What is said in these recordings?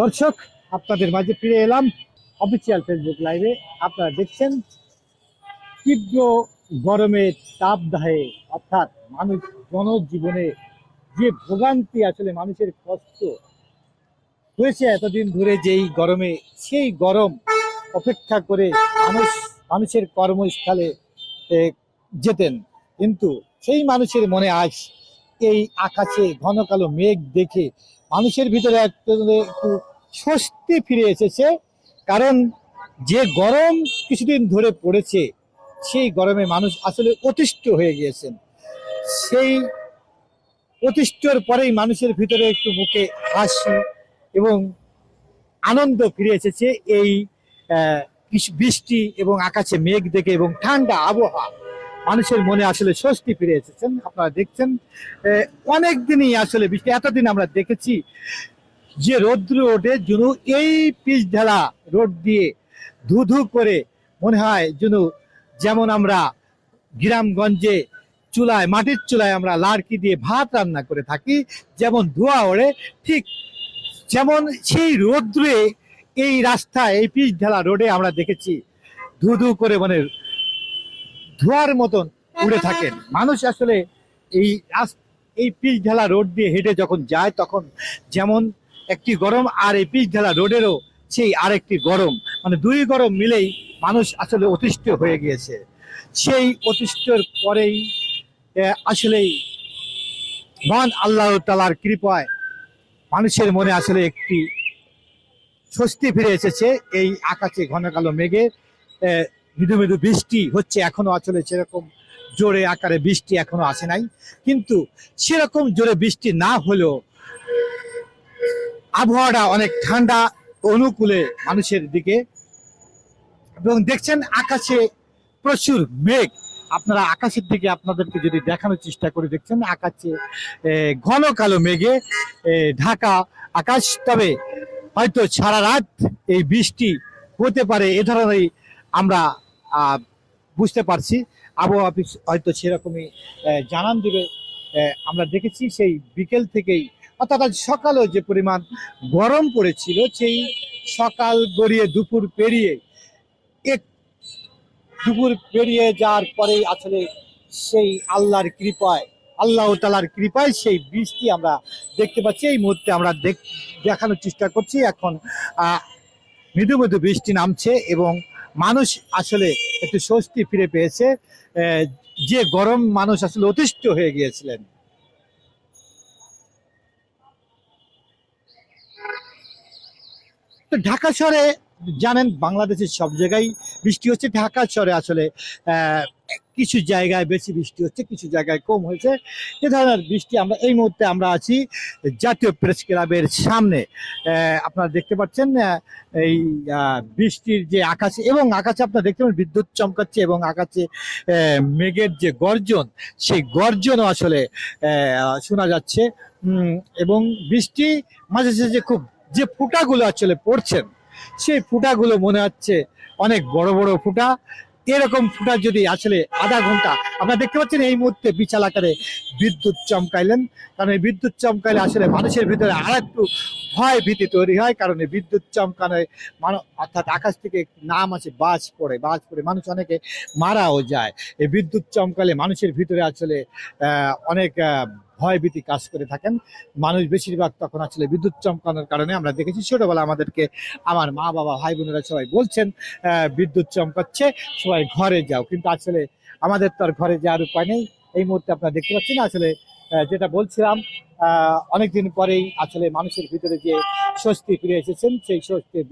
দর্শক, আপনাদের মাঝে ফিরে এলাম অফিসিয়াল ফেসবুক লাইভে। আপনারা দেখছেন তীব্র গরমের তাপদাহে, অর্থাৎ মানুষ জনজীবনে যে ভোগান্তি, আসলে মানুষের কষ্ট হয়েছে এতদিন ধরে যেই গরমে, সেই গরম অপেক্ষা করে মানুষের কর্মস্থলে এ, যেতেন। কিন্তু সেই মানুষের মনে আজ এই আকাশে ঘন কালো মেঘ দেখে মানুষের ভিতরে একটু স্বস্তি ফিরে এসেছে। কারণ যে গরম কিছুদিন ধরে পড়েছে, সেই গরমে মানুষ আসলে অতিষ্ঠ হয়ে গিয়েছেন। সেই অতিষ্ঠর পরেই মানুষের ভিতরে একটু মুখে হাসি এবং আনন্দ ফিরে এসেছে এই বৃষ্টি এবং আকাশে মেঘ দেখে এবং ঠান্ডা আবহাওয়া। মানুষের মনে আসলে স্বস্তি ফিরে এসেছেন। আপনারা দেখছেন অনেক দিনই আসলে বৃষ্টি, এতদিন আমরা দেখেছি যে রৌদ্র ওঠে যেন এই পিচ ঢালা রোদ দিয়ে ধু ধু করে মনে হয় যেন, যেমন আমরা গ্রামগঞ্জে চুলায়, মাটির চুলায় আমরা লাড়কি দিয়ে ভাত রান্না করে থাকি, যেমন ধোঁয়া ওড়ে, ঠিক যেমন সেই রৌদ্রে এই রাস্তায়, এই পিচ ঢালা রোডে আমরা দেখেছি ধু ধু করে মানে ধোঁয়ার মতন উড়ে থাকেন মানুষ। আসলে এই এই পিচ ঢালা রোড দিয়ে হেঁটে যখন যায়, তখন যেমন একটি গরম, আর এই পিচ ঢালা রোডেরও সেই আরেকটি গরম, মানে দুই গরম মিলেই মানুষ আসলে অতিষ্ঠ হয়ে গিয়েছে। সেই অতিষ্ঠর পরেই আসলেই মহান আল্লাহ তাআলার কৃপায় মানুষের মনে আসলে একটি স্বস্তি ফিরে এসেছে। এই আকাশে ঘন কালো মেঘে মৃদু মৃদু বৃষ্টি হচ্ছে, এখনো আসলে সেরকম জোরে আকারে বৃষ্টি এখনো আসে নাই, কিন্তু সেরকম জোরে বৃষ্টি না হলেও আবহাওয়াটা অনেক ঠান্ডা, অনুকূলে মানুষের দিকে। এবং দেখছেন আকাশে প্রচুর মেঘ। আপনারা আকাশের দিকে আপনাদেরকে যদি দেখানোর চেষ্টা করে, দেখছেন আকাশে ঘন কালো মেঘে ঢাকা আকাশ। তবে হয়তো সারা রাত এই বৃষ্টি হতে পারে, এ ধরনের আমরা বুঝতে পারছি। আবহাওয়া অফিস হয়তো সেরকমই জানান দিবে। আমরা দেখেছি সেই বিকেল থেকেই, অর্থাৎ আজ সকালেও যে পরিমাণ গরম পড়েছিল, সেই সকাল গড়িয়ে দুপুর পেরিয়ে দুপুর পেরিয়ে যাওয়ার পরেই আসলে সেই আল্লাহর কৃপায়, আল্লাহ তাআলার কৃপায় সেই বৃষ্টি আমরা দেখতে পাচ্ছি। এই মুহূর্তে আমরা দেখানোর চেষ্টা করছি, এখন মৃদু মৃদু বৃষ্টি নামছে এবং মানুষ আসলে একটু স্বস্তি ফিরে পেয়েছে। যে গরম মানুষ আসলে অতিষ্ঠ হয়ে গিয়েছিলেন। তো ঢাকা শহরে জানেন, বাংলাদেশের সব জায়গায় বৃষ্টি হচ্ছে। ঢাকা শহরে আসলে কিছু জায়গায় বেশি বৃষ্টি হচ্ছে, কিছু জায়গায় কম হয়েছে। এ ধরনের বৃষ্টি আমরা এই মুহূর্তে আমরা আছি জাতীয় প্রেস ক্লাবের সামনে। আপনারা দেখতে পাচ্ছেন এই বৃষ্টির যে আকাশে, এবং আকাশে আপনারা দেখতে পাচ্ছেন বিদ্যুৎ চমকাচ্ছে, এবং আকাশে মেঘের যে গর্জন, সেই গর্জনও আসলে শোনা যাচ্ছে। এবং বৃষ্টি মাঝে মাঝে খুব যে ফুটাগুলো আসলে পড়ছেন, সেই ফুটাগুলো মনে হচ্ছে অনেক বড় বড় ফুটা। এরকম ফুটা যদি আসলে আধা ঘন্টা, আপনারা দেখতে পাচ্ছেন এই মুহূর্তে বিশাল আকারে বিদ্যুৎ চমকাইলেন। কারণ এই বিদ্যুৎ চমকাইলে আসলে মানুষের ভিতরে আর একটু ভয় ভীতি তৈরি হয়। কারণ এই বিদ্যুৎ চমকানোয় অর্থাৎ আকাশ থেকে নাম আছে বাজ পড়ে, বাজ পড়ে মানুষ অনেকে মারাও যায়। এই বিদ্যুৎ চমকালে মানুষের ভিতরে আসলে অনেক ভয় ভীতি কাজ করে থাকেন মানুষ। বেশিরভাগ তখন আসলে বিদ্যুৎ চমকানোর কারণে আমরা দেখেছি ছোটবেলা আমাদেরকে আমার মা বাবা ভাই বোনেরা সবাই বলছেন বিদ্যুৎ চমকাচ্ছে, সবাই ঘরে যাও। কিন্তু আসলে আমাদের তো আর ঘরে যাওয়ার উপায় নেই। এই মুহূর্তে আপনারা দেখতে পাচ্ছেন আসলে যেটা বলছিলাম, অনেকদিন পরেই আসলে মানুষের ভিতরে যে স্বস্তি ফিরে এসেছেন, সেই স্বস্তির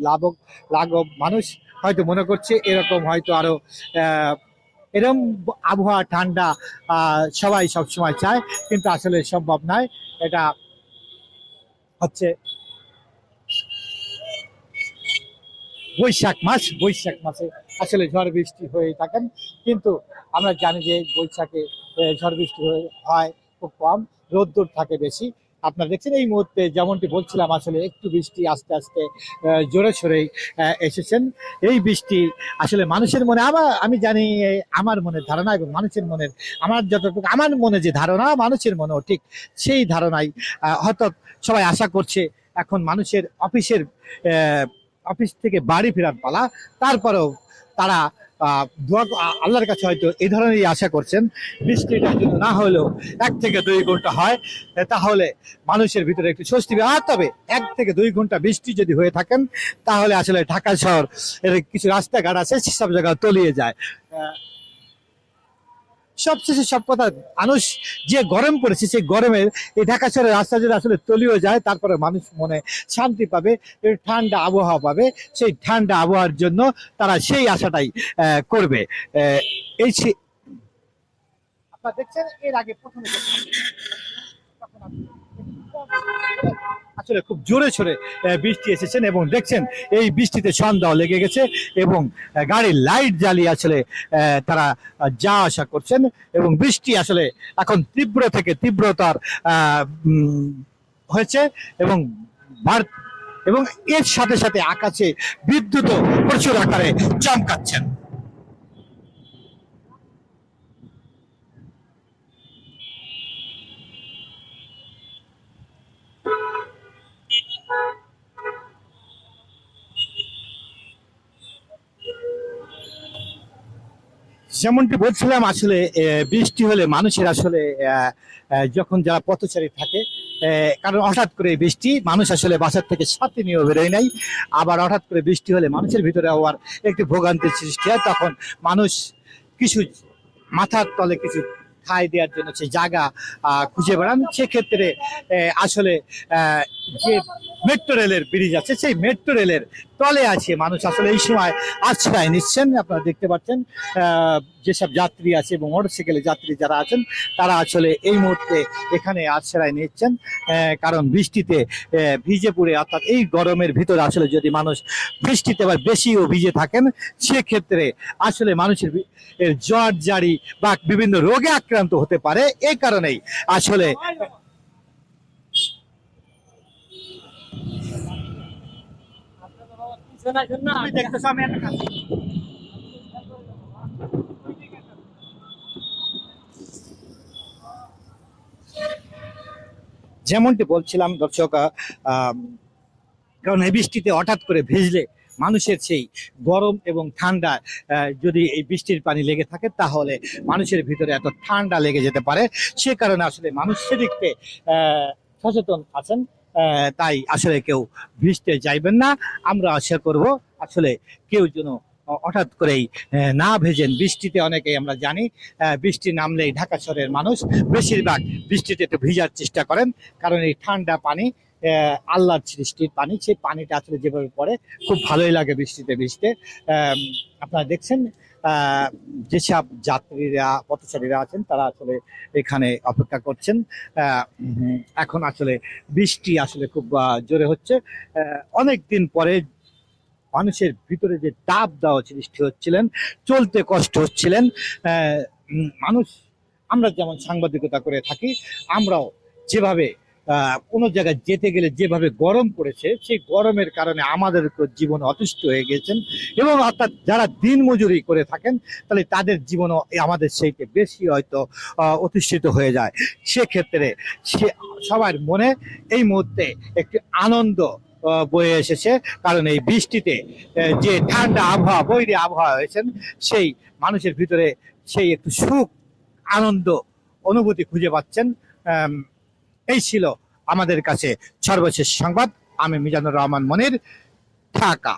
লাঘব মানুষ হয়তো মনে করছে এরকম হয়তো আরো এরকম আবহাওয়া ঠান্ডা সবাই সবসময় চায়, কিন্তু আসলে সম্ভব নয়। এটা হচ্ছে বৈশাখ মাসে আসলে ঝড় বৃষ্টি হয়ে থাকেন, কিন্তু আমরা জানি যে বৈশাখে ঝড় বৃষ্টি হয় খুব কম, রোদ্দুর থাকে বেশি। আপনারা দেখছেন এই মুহূর্তে যেমনটি বলছিলাম, আসলে একটু বৃষ্টি আস্তে আস্তে জোরে সোরেই এসেছেন। এই বৃষ্টি আসলে মানুষের মনে, আমি জানি আমার মনের ধারণা এবং মানুষের মনের, আমার যতটুকু আমার মনে যে ধারণা, মানুষের মনেও ঠিক সেই ধারণাই হয়তো সবাই আশা করছে এখন মানুষের অফিস থেকে বাড়ি ফেরার পালা। তারপরেও তারা আল্লাহর কাছে হয়তো এই ধরনেরই আশা করছেন, বৃষ্টিটা যদি না হলেও 1 থেকে 2 ঘন্টা হয় তাহলে মানুষের ভিতরে একটু স্বস্তি আর তবে 1 থেকে 2 ঘন্টা বৃষ্টি যদি হয়ে থাকেন তাহলে আসলে ঢাকা শহর এর কিছু রাস্তাঘাট আছে সেসব জায়গায় তলিয়ে যায়। সবশেষে সব কথা, মানুষ যে গরম পড়েছে সেই গরমের এই ঢাকা শহরের রাস্তা যদি আসলে তলিয়ে যায় তারপরে মানুষ মনে শান্তি পাবে, ঠান্ডা আবহাওয়া পাবে। সেই ঠান্ডা আবহাওয়ার জন্য তারা সেই আশাটাই করবে। এই আপনারা দেখছেন এর আগে প্রথমে আসলে খুব জোরে সোরে বৃষ্টি এসেছেন এবং দেখছেন এই বৃষ্টিতে সন্ধ্যাও লেগে গেছে এবং গাড়ির লাইট জ্বালিয়ে আসলে তারা যা আসা করছেন এবং বৃষ্টি আসলে এখন তীব্র থেকে তীব্রতার হয়েছে এবং এবং এর সাথে সাথে আকাশে বিদ্যুৎও প্রচুর আকারে চমকাচ্ছেন। যেমনটি বলছিলাম আসলে বৃষ্টি হলে মানুষের আসলে যখন যারা পথচারী থাকে, কারণ হঠাৎ করে বৃষ্টি মানুষ আসলে বাসার থেকে ছাতি নিয়েও বেরোয় নাই, আবার হঠাৎ করে বৃষ্টি হলে মানুষের ভিতরে আবার একটু ভোগান্তির সৃষ্টি হয়। তখন মানুষ কিছু মাথার তলে কিছু ঠাঁই দেওয়ার জন্য সেই জায়গা খুঁজে বেড়ান। সেক্ষেত্রে আসলে যে মেট্রো রেলের ব্রিজ আছে সেই মেট্রো রেলের তলে আছে মানুষ আসলে এই সময় আশ্রয় নিচ্ছেন। আপনারা দেখতে পাচ্ছেন যেসব যাত্রী আছে এবং মোটরসাইকেলের যাত্রী যারা আছেন তারা আসলে এই মুহূর্তে এখানে আশ্রয় নিচ্ছেন, কারণ বৃষ্টিতে ভিজে পড়ে অর্থাৎ এই গরমের ভিতরে আসলে যদি মানুষ বৃষ্টিতে আবার বেশিও ভিজে থাকেন সেক্ষেত্রে আসলে মানুষের জ্বর জারি বা বিভিন্ন রোগে আক্রান্ত হতে পারে। এই কারণেই আসলে যেমনটি বলছিলাম দর্শক, কারণ এই বৃষ্টিতে হঠাৎ করে ভিজলে মানুষের সেই গরম এবং ঠান্ডা যদি এই বৃষ্টির পানি লেগে থাকে তাহলে মানুষের ভিতরে এত ঠান্ডা লেগে যেতে পারে। সে কারণে আসলে মানুষ সেদিকে সচেতন আছেন, তাই আসলে কেউ ভিজতে চাইবেন না। আমরা আশা করব আসলে কেউ যেন হঠাৎ করেই না ভেজেন বৃষ্টিতে। অনেকেই আমরা জানি বৃষ্টি নামলেই ঢাকা শহরের মানুষ বেশিরভাগ বৃষ্টিতে একটু ভিজার চেষ্টা করেন, কারণ এই ঠান্ডা পানি আল্লাহর সৃষ্টির পানি, সেই পানিটা আসলে যেভাবে পড়ে খুব ভালোই লাগে বৃষ্টিতে ভিজতে। আপনারা দেখছেন যেসব যাত্রীরা পথচারীরা আছেন তারা আসলে এখানে অপেক্ষা করছেন। এখন আসলে বৃষ্টি আসলে খুব জোরে হচ্ছে। অনেক দিন পরে মানুষের ভিতরে যে তাপ দেওয়া সৃষ্টি হচ্ছিলেন, চলতে কষ্ট হচ্ছিলেন, মানুষ আমরা যেমন সাংবাদিকতা করে থাকি, আমরাও যেভাবে কোনো জায়গায় যেতে গেলে যেভাবে গরম পড়েছে সেই গরমের কারণে আমাদের জীবন অতিষ্ঠ হয়ে গেছেন এবং অর্থাৎ যারা দিন মজুরি করে থাকেন তাহলে তাদের জীবনও আমাদের সেইতে বেশি হয়তো অতিষ্ঠিত হয়ে যায়। সেক্ষেত্রে সবার মনে এই মুহূর্তে একটি আনন্দ বয়ে এসেছে, কারণ এই বৃষ্টিতে যে ঠান্ডা আবহাওয়া বৈরী আবহাওয়া হয়েছেন সেই মানুষের ভিতরে সেই একটু সুখ আনন্দ অনুভূতি খুঁজে পাচ্ছেন। এই ছিল আমাদের কাছে সর্বশেষ সংবাদ। আমি মিজানুর রহমান মনির, ঢাকা।